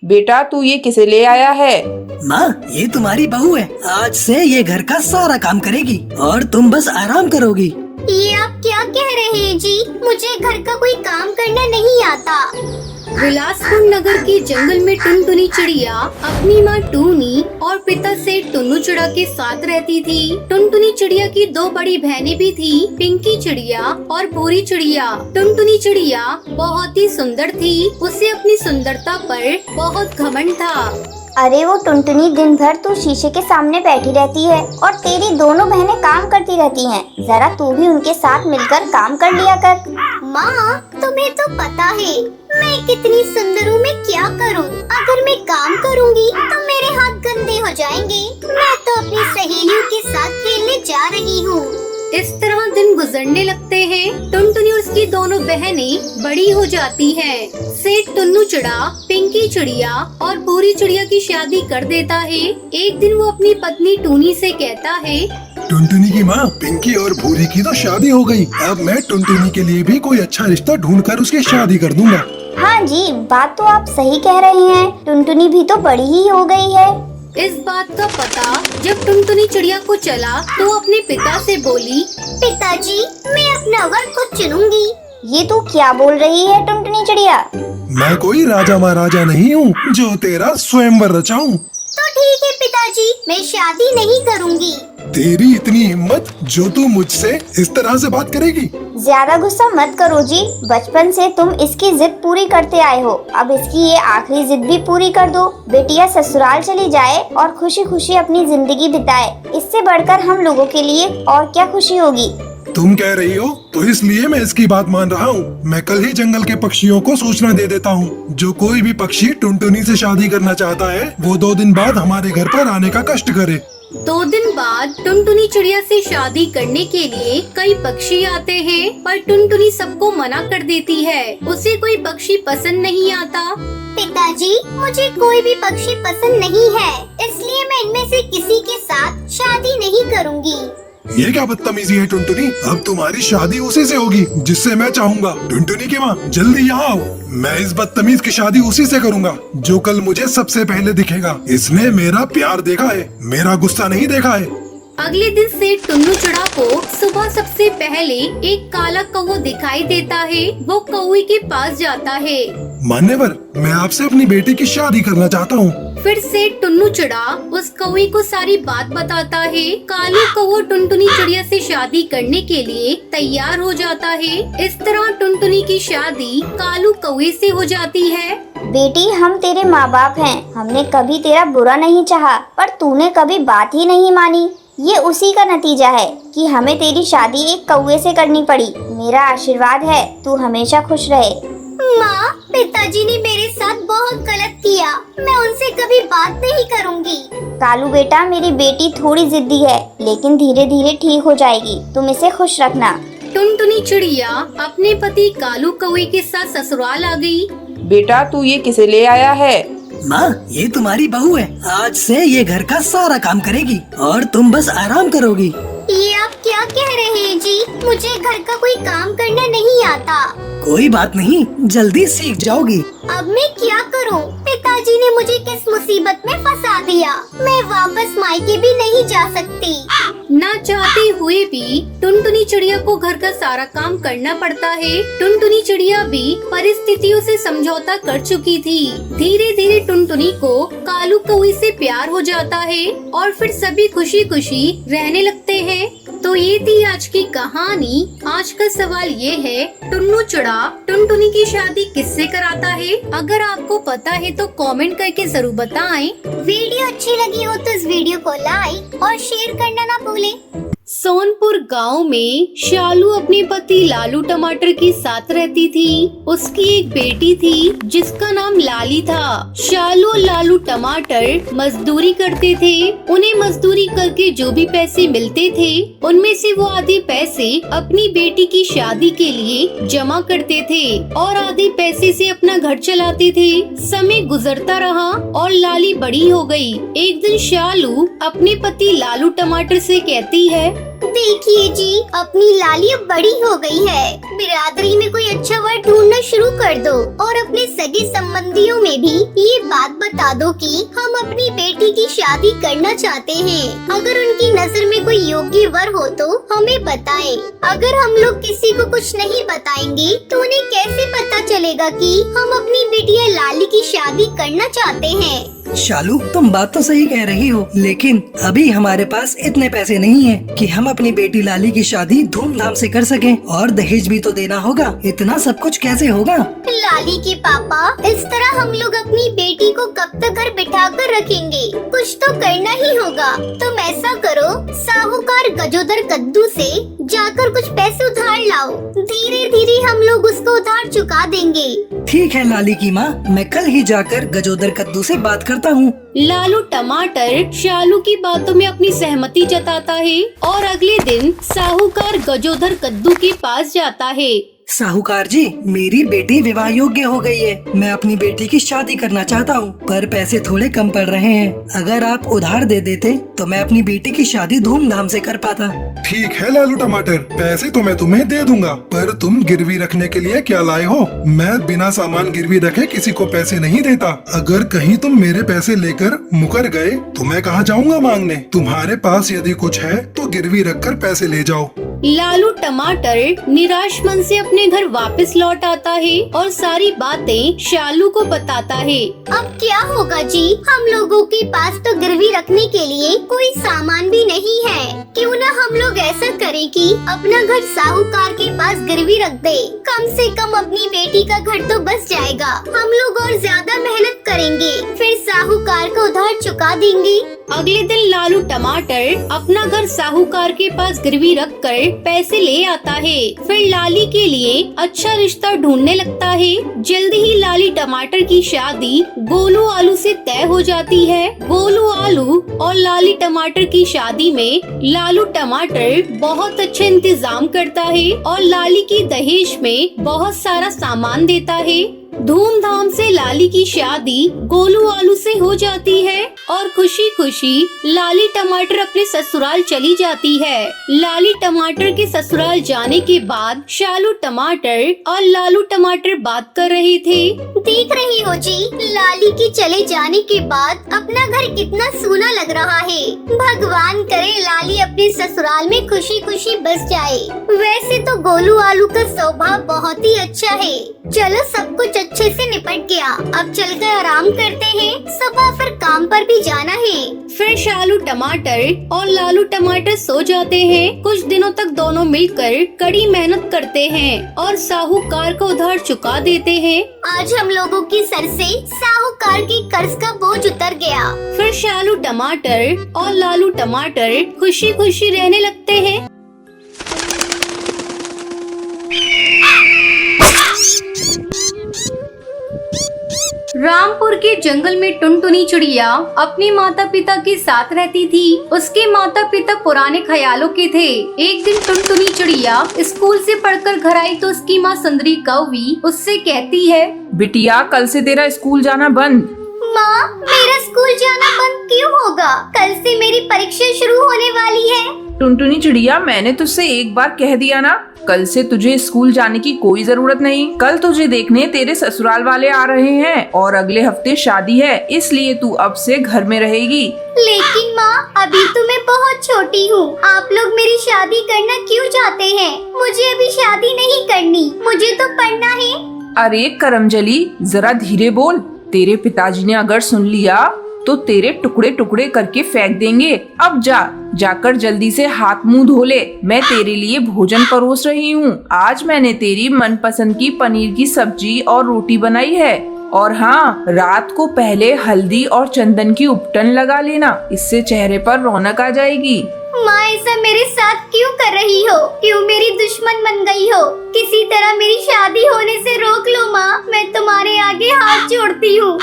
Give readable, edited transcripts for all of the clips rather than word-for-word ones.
बेटा तू ये किसे ले आया है? माँ, ये तुम्हारी बहू है। आज से ये घर का सारा काम करेगी और तुम बस आराम करोगी। ये आप क्या कह रहे हैं जी? मुझे घर का कोई काम करना नहीं आता। बिलासपुर नगर के जंगल में टुनटुनी चिड़िया अपनी माँ टूनी और पिता सेठ टुन्नू चिड़ा के साथ रहती थी। टुनटुनी चिड़िया की दो बड़ी बहनें भी थी, पिंकी चिड़िया और भूरी चिड़िया। टुनटुनी चिड़िया बहुत ही सुंदर थी। उसे अपनी सुंदरता पर बहुत घमंड था। अरे वो टुनटुनी, दिन भर तू शीशे के सामने बैठी रहती है और तेरी दोनों बहनें काम करती रहती हैं। जरा तू भी उनके साथ मिलकर काम कर लिया कर। माँ, तुम्हें तो पता है मैं कितनी सुंदर हूँ, मैं क्या करूँ? अगर मैं काम करूँगी तो मेरे हाथ गंदे हो जाएंगे। मैं तो अपनी सहेलियों के साथ खेलने जा रही हूँ। इस तरह दिन गुजरने लगते हैं। टुनटुनी और उसकी दोनों बहनें बड़ी हो जाती हैं। सेठ टुन्नू चिड़ा पिंकी चिड़िया और भूरी चिड़िया की शादी कर देता है। एक दिन वो अपनी पत्नी टूनी से कहता है, टुनटुनी की माँ, पिंकी और भूरी की तो शादी हो गई। अब मैं टुनटुनी के लिए भी कोई अच्छा रिश्ता ढूंढकर उसकी शादी कर दूंगा। हाँ जी, बात तो आप सही कह रहे हैं। टुनटुनी भी तो बड़ी ही हो गई है। इस बात का पता जब टुनटुनी चिड़िया को चला तो अपने पिता से बोली, पिताजी, मैं अपना वर खुद चुनूंगी। ये तू क्या बोल रही है टुनटुनी चिड़िया? मैं कोई राजा महाराजा नहीं हूँ जो तेरा स्वयंवर रचाऊं। तो ठीक है पिताजी, मैं शादी नहीं करूंगी। तेरी इतनी हिम्मत जो तू मुझसे इस तरह से बात करेगी? ज्यादा गुस्सा मत करो जी। बचपन से तुम इसकी जिद पूरी करते आए हो, अब इसकी ये आखिरी जिद भी पूरी कर दो। बेटिया ससुराल चली जाए और खुशी खुशी अपनी जिंदगी बिताए। इससे बढ़कर हम लोगों के लिए और क्या खुशी होगी? तुम कह रही हो तो इसलिए मैं इसकी बात मान रहा हूँ। मैं कल ही जंगल के पक्षियों को सूचना दे देता हूँ। जो कोई भी पक्षी टुनटुनी से शादी करना चाहता है वो 2 दिन बाद हमारे घर पर आने का कष्ट करे। 2 दिन बाद टुनटुनी चिड़िया से शादी करने के लिए कई पक्षी आते हैं, पर टुनटुनी सबको मना कर देती है। उसे कोई पक्षी पसंद नहीं आता। पिताजी, मुझे कोई भी पक्षी पसंद नहीं है, इसलिए मैं इनमें से किसी के साथ शादी नहीं करूँगी। ये क्या बदतमीजी है टुनटुनी? अब तुम्हारी शादी उसी से होगी जिससे मैं चाहूँगा। टुनटुनी की माँ, जल्दी यहाँ आओ। मैं इस बदतमीज की शादी उसी से करूँगा जो कल मुझे सबसे पहले दिखेगा। इसने मेरा प्यार देखा है, मेरा गुस्सा नहीं देखा है। अगले दिन सेठ टुन्नू चिड़ा को सुबह सबसे पहले एक काला कौवा दिखाई देता है। वो कौवे के पास जाता है। मान्यवर, मैं आपसे अपनी बेटी की शादी करना चाहता हूँ। फिर सेठ टुन्नू चिड़ा उस कौवे को सारी बात बताता है। कालू कौवा टुनटुनी चिड़िया से शादी करने के लिए तैयार हो जाता है। इस तरह टुनटुनी की शादी कालू कौवे से हो जाती है। बेटी, हम तेरे माँ बाप हैं। हमने कभी तेरा बुरा नहीं चाहा, पर तूने कभी बात ही नहीं मानी। ये उसी का नतीजा है कि हमें तेरी शादी एक कौवे से करनी पड़ी। मेरा आशीर्वाद है, तू हमेशा खुश रहे। माँ, पिताजी ने मेरे साथ बहुत गलत किया। मैं उनसे कभी बात नहीं करूँगी। कालू बेटा, मेरी बेटी थोड़ी जिद्दी है, लेकिन धीरे धीरे ठीक हो जाएगी। तुम इसे खुश रखना। टुनटुनी चिड़िया अपने पति कालू कौवे के साथ ससुराल आ गई। बेटा तू ये किसे ले आया है? माँ, ये तुम्हारी बहू है। आज से ये घर का सारा काम करेगी और तुम बस आराम करोगी। ये आप क्या कह रहे हैं जी? मुझे घर का कोई काम करना नहीं आता। कोई बात नहीं, जल्दी सीख जाओगी। अब मैं क्या करूं? पिताजी ने मुझे किस मुसीबत में फंसा दिया। मैं वापस मायके भी नहीं जा सकती। ना चाहते हुए भी टुनटुनी चिड़िया को घर का सारा काम करना पड़ता है। टुनटुनी चिड़िया भी परिस्थितियों से समझौता कर चुकी थी। धीरे धीरे टुनटुनी को कालू कौवे से प्यार हो जाता है और फिर सभी खुशी खुशी रहने लगते हैं। तो ये थी आज की कहानी। आज का सवाल ये है, टुन्नू चिड़ा टुनटुनी की शादी किससे कराता है? अगर आपको पता है तो कमेंट करके जरूर बताएं। वीडियो अच्छी लगी हो तो इस वीडियो को लाइक और शेयर करना ना भूलें। सोनपुर गांव में शालू अपने पति लालू टमाटर के साथ रहती थी। उसकी एक बेटी थी जिसका नाम लाली था। शालू और लालू टमाटर मजदूरी करते थे। उन्हें मजदूरी करके जो भी पैसे मिलते थे उनमें से वो आधे पैसे अपनी बेटी की शादी के लिए जमा करते थे और आधे पैसे से अपना घर चलाते थे। समय गुजरता रहा और लाली बड़ी हो गई। एक दिन शालू अपने पति लालू टमाटर से कहती है, देखिए जी, अपनी लाली अब बड़ी हो गई है। बिरादरी में कोई अच्छा वर्ड ढूंढना शुरू कर दो और अपने सगे संबंधियों में भी ये बात बता दो कि हम अपनी बेटी की शादी करना चाहते हैं। अगर उनकी नजर में कोई योग्य वर हो तो हमें बताएं। अगर हम लोग किसी को कुछ नहीं बताएंगे तो उन्हें कैसे पता चलेगा कि हम अपनी बेटिया लाली की शादी करना चाहते हैं। शालू, तुम बात तो सही कह रही हो, लेकिन अभी हमारे पास इतने पैसे नहीं हैं कि हम अपनी बेटी लाली की शादी धूमधाम से कर सकें, और दहेज भी तो देना होगा। इतना सब कुछ कैसे होगा? लाली के पापा, इस तरह हम लोग अपनी बेटी को कब तक घर बिठा कर रखेंगे? कुछ तो करना ही होगा। तुम ऐसा करो, साहूकार गजोदर कद्दू से जाकर कुछ पैसे उधार लाओ। धीरे धीरे हम लोग उसको उधार चुका देंगे। ठीक है लाली की माँ, मैं कल ही जाकर गजोदर कद्दू से बात करता हूँ। लालू टमाटर शालू की बातों में अपनी सहमति जताता है और अगले दिन साहूकार गजोदर कद्दू के पास जाता है। साहूकार जी, मेरी बेटी विवाह योग्य हो गई है। मैं अपनी बेटी की शादी करना चाहता हूँ, पर पैसे थोड़े कम पड़ रहे हैं। अगर आप उधार दे देते तो मैं अपनी बेटी की शादी धूमधाम से कर पाता। ठीक है लालू टमाटर, पैसे तो मैं तुम्हें दे दूंगा, पर तुम गिरवी रखने के लिए क्या लाए हो? मैं बिना सामान गिरवी रखे किसी को पैसे नहीं देता। अगर कहीं तुम मेरे पैसे लेकर मुकर गए तो मैं कहाँ जाऊँगा मांगने? तुम्हारे पास यदि कुछ है तो गिरवी रखकर पैसे ले जाओ। लालू टमाटर निराश मन से अपने घर वापस लौट आता है और सारी बातें शालू को बताता है। अब क्या होगा जी? हम लोगों के पास तो गिरवी रखने के लिए कोई सामान भी नहीं है। क्यों न हम लोग ऐसा करें कि अपना घर साहूकार के पास गिरवी रख दे। कम से कम अपनी बेटी का घर तो बच जाएगा। हम लोग और ज्यादा मेहनत करेंगे, फिर साहूकार को उधार चुका देंगे। अगले दिन लालू टमाटर अपना घर साहूकार के पास गिरवी रखकर पैसे ले आता है। फिर लाली के लिए अच्छा रिश्ता ढूंढने लगता है। जल्दी ही लाली टमाटर की शादी गोलू आलू से तय हो जाती है। गोलू आलू और लाली टमाटर की शादी में लालू टमाटर बहुत अच्छे इंतजाम करता है और लाली की दहेज में बहुत सारा सामान देता है। धूमधाम से लाली की शादी गोलू आलू से हो जाती है और खुशी खुशी लाली टमाटर अपने ससुराल चली जाती है। लाली टमाटर के ससुराल जाने के बाद शालू टमाटर और लालू टमाटर बात कर रहे थे। देख रही हो जी, लाली के चले जाने के बाद अपना घर कितना सूना लग रहा है। भगवान करे लाली अपने ससुराल में खुशी खुशी बस जाए। वैसे तो गोलू आलू का स्वभाव बहुत ही अच्छा है। चलो, सब कुछ अच्छे से निपट गया। अब चलकर आराम करते हैं, सुबह फिर काम पर भी जाना है। फिर शालू टमाटर और लालू टमाटर सो जाते हैं। कुछ दिनों तक दोनों मिलकर कड़ी मेहनत करते हैं और साहूकार को उधार चुका देते हैं। आज हम लोगों के सर से साहूकार के कर्ज का बोझ उतर गया। फिर शालू टमाटर और लालू टमाटर खुशी खुशी रहने लगते हैं। रामपुर के जंगल में टुनटुनी चिड़िया अपने माता पिता के साथ रहती थी। उसके माता पिता पुराने ख्यालों के थे। एक दिन टुनटुनी चिड़िया स्कूल से पढ़कर घर आई तो उसकी माँ सुंदरी कौवी उससे कहती है, बिटिया कल से तेरा स्कूल जाना बंद। माँ, मेरा स्कूल जाना बंद क्यों होगा? कल से मेरी परीक्षा शुरू होने वाली है। टुनटुनी चिड़िया, मैंने तुझसे एक बार कह दिया ना, कल से तुझे स्कूल जाने की कोई जरूरत नहीं। कल तुझे देखने तेरे ससुराल वाले आ रहे हैं और अगले हफ्ते शादी है, इसलिए तू अब से घर में रहेगी। लेकिन माँ, अभी तो मैं बहुत छोटी हूँ। आप लोग मेरी शादी करना क्यों चाहते हैं? मुझे अभी शादी नहीं करनी, मुझे तो पढ़ना है। अरे करमजली, जरा धीरे बोल। तेरे पिताजी ने अगर सुन लिया तो तेरे टुकड़े टुकड़े करके फेंक देंगे। अब जाकर जल्दी से हाथ मुंह धो ले। मैं तेरे लिए भोजन परोस रही हूँ। आज मैंने तेरी मनपसंद की पनीर की सब्जी और रोटी बनाई है। और हाँ, रात को पहले हल्दी और चंदन की उपटन लगा लेना, इससे चेहरे पर रौनक आ जाएगी। माँ, ऐसा मेरे साथ क्यों कर रही हो? क्यों मेरी दुश्मन बन गई हो? किसी तरह मेरी शादी होने से रोक लो माँ, मैं तुम्हारे आगे हाथ जोड़ती हूँ।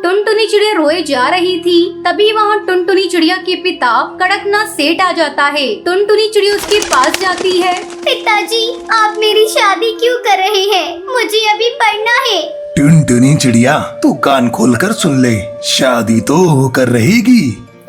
टुनटुनी चिड़िया रोए जा रही थी। तभी वहाँ टुनटुनी चिड़िया के पिता कड़कनाथ सेठ आ जाता है। टुनटुनी चिड़िया उसके पास जाती है। पिताजी, आप मेरी शादी क्यों कर रहे हैं? मुझे अभी पढ़ना है। टुन टुनटुनी चिड़िया तू कान खोलकर सुन ले, शादी तो होकर रहेगी।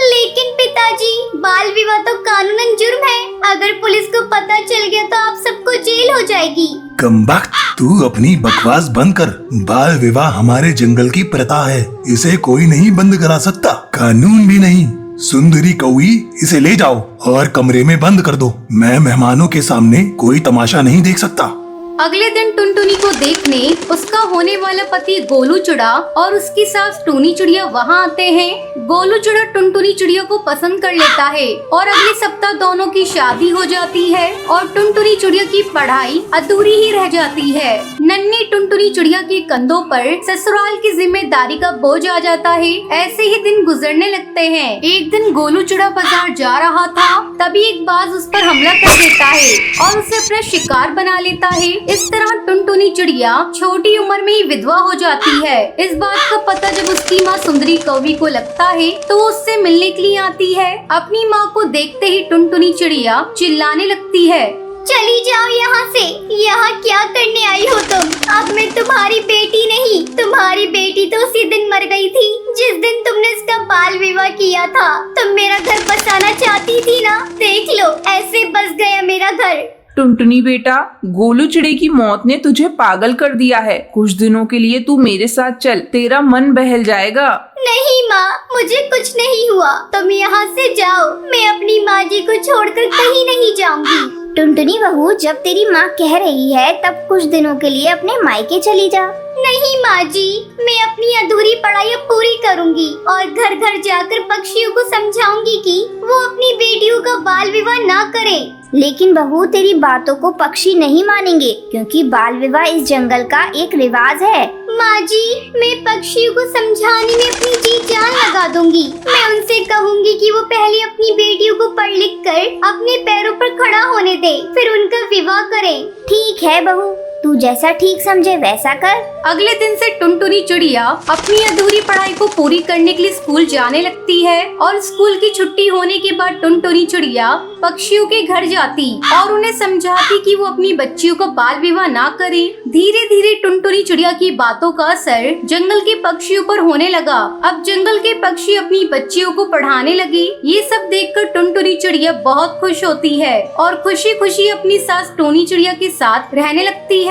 लेकिन पिताजी, बाल विवाह तो कानूनन जुर्म है। अगर पुलिस को पता चल गया तो आप सबको जेल हो जाएगी। कमबख्त, तू अपनी बकवास बंद कर। बाल विवाह हमारे जंगल की प्रथा है, इसे कोई नहीं बंद करा सकता, कानून भी नहीं। सुंदरी कौवी, इसे ले जाओ और कमरे में बंद कर दो। मैं मेहमानों के सामने कोई तमाशा नहीं देख सकता। अगले दिन टुनटुनी को देखने उसका होने वाला पति गोलू चिड़ा और उसकी सास टूनी चिड़िया वहाँ आते हैं। गोलू चिड़ा टुनटुनी चिड़िया को पसंद कर लेता है और अगले सप्ताह दोनों की शादी हो जाती है और टुनटुनी चिड़िया की पढ़ाई अधूरी ही रह जाती है। नन्ही टुनटुनी चिड़िया के कंधों पर ससुराल की जिम्मेदारी का बोझ आ जाता है। ऐसे ही दिन गुजरने लगते हैं। एक दिन गोलू चिड़ा बाजार जा रहा था, तभी एक बाज उस पर हमला कर देता है और उसे अपना शिकार बना लेता है। इस तरह टुनटुनी चिड़िया छोटी उम्र में ही विधवा हो जाती है। इस बात का पता जब उसकी माँ सुंदरी कौवी को लगता है तो वो उससे मिलने के लिए आती है। अपनी माँ को देखते ही टुनटुनी चिड़िया चिल्लाने लगती है, चली जाओ यहाँ से। यहाँ क्या करने आई हो तुम? अब मैं तुम्हारी बेटी नहीं, तुम्हारी बेटी तो उसी दिन मर गई थी जिस दिन तुमने इसका बाल विवाह किया था। तुम मेरा घर बसाना चाहती थी ना, देख लो ऐसे बस गया मेरा घर। टुनटुनी बेटा, गोलू चिड़े की मौत ने तुझे पागल कर दिया है। कुछ दिनों के लिए तू मेरे साथ चल, तेरा मन बहल जाएगा। नहीं माँ, मुझे कुछ नहीं हुआ, तुम यहाँ से जाओ। मैं अपनी माँ जी को छोड़कर कहीं नहीं जाऊंगी। टुनटुनी बहू, जब तेरी माँ कह रही है तब कुछ दिनों के लिए अपने मायके चली जा। नहीं माँ जी, मैं अपनी अधूरी पढ़ाई पूरी करूंगी और घर घर जाकर पक्षियों को समझाऊंगी कि वो अपनी बेटियों का बाल विवाह ना करें। लेकिन बहू, तेरी बातों को पक्षी नहीं मानेंगे क्योंकि बाल विवाह इस जंगल का एक रिवाज है। माँ जी, मैं पक्षियों को समझाने में अपनी जी जान लगा दूंगी। मैं उनसे कहूँगी कि वो पहले अपनी बेटियों को पढ़ लिख कर अपने पैरों पर खड़ा होने दे, फिर उनका विवाह करें। ठीक है बहू, तू जैसा ठीक समझे वैसा कर। अगले दिन से टुनटुनी चिड़िया अपनी अधूरी पढ़ाई को पूरी करने के लिए स्कूल जाने लगती है और स्कूल की छुट्टी होने के बाद टुनटुनी चिड़िया पक्षियों के घर जाती और उन्हें समझाती कि वो अपनी बच्चियों को बाल विवाह ना करें। धीरे धीरे टुनटुनी चिड़िया की बातों का असर जंगल के पक्षियों पर होने लगा। अब जंगल के पक्षी अपनी बच्चियों को पढ़ाने लगे। ये सब देखकर टुनटुनी चिड़िया बहुत खुश होती है और खुशी खुशी अपनी सास टूनी चिड़िया के साथ रहने लगती है।